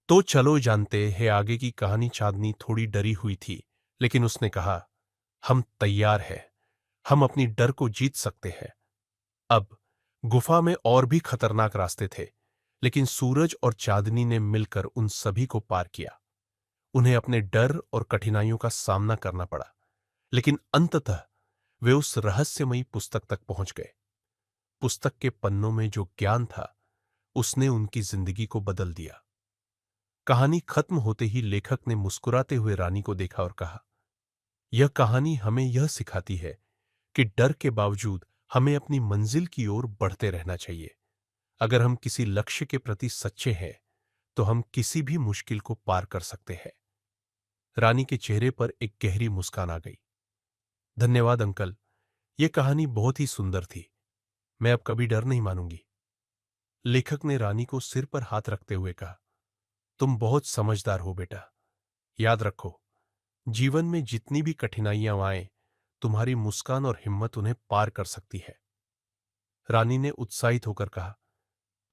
तो चलो जानते हैं आगे की कहानी। चांदनी थोड़ी डरी हुई थी, लेकिन उसने कहा, हम तैयार हैं। हम अपनी डर को जीत सकते हैं। अब गुफा में और भी खतरनाक रास्ते थे, लेकिन सूरज और चांदनी ने मिलकर उन सभी को पार किया। उन्हें अपने डर और कठिनाइयों का सामना करना पड़ा, लेकिन अंततः वे उस रहस्यमयी पुस्तक तक पहुंच गए। पुस्तक के पन्नों में जो ज्ञान था, उसने उनकी जिंदगी को बदल दिया। कहानी खत्म होते ही लेखक ने मुस्कुराते हुए रानी को देखा और कहा, यह कहानी हमें यह सिखाती है कि डर के बावजूद हमें अपनी मंजिल की ओर बढ़ते रहना चाहिए। अगर हम किसी लक्ष्य के प्रति सच्चे हैं, तो हम किसी भी मुश्किल को पार कर सकते हैं। रानी के चेहरे पर एक गहरी मुस्कान आ गई। धन्यवाद अंकल, यह कहानी बहुत ही सुंदर थी। मैं अब कभी डर नहीं मानूंगी। लेखक ने रानी को सिर पर हाथ रखते हुए कहा, तुम बहुत समझदार हो बेटा। याद रखो, जीवन में जितनी भी कठिनाइयां आए, तुम्हारी मुस्कान और हिम्मत उन्हें पार कर सकती है। रानी ने उत्साहित होकर कहा,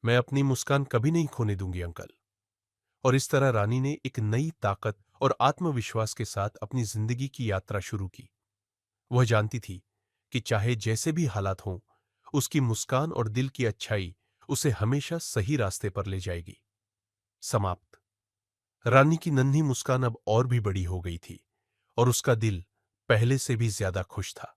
मैं अपनी मुस्कान कभी नहीं खोने दूंगी अंकल। और इस तरह रानी ने एक नई ताकत और आत्मविश्वास के साथ अपनी जिंदगी की यात्रा शुरू की। वह जानती थी कि चाहे जैसे भी हालात हों, उसकी मुस्कान और दिल की अच्छाई उसे हमेशा सही रास्ते पर ले जाएगी। समाप्त। रानी की नन्ही मुस्कान अब और भी बड़ी हो गई थी, और उसका दिल पहले से भी ज्यादा खुश था।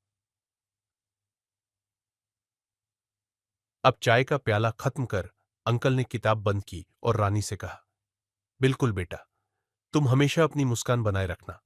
अब चाय का प्याला खत्म कर अंकल ने किताब बंद की और रानी से कहा, बिल्कुल बेटा, तुम हमेशा अपनी मुस्कान बनाए रखना।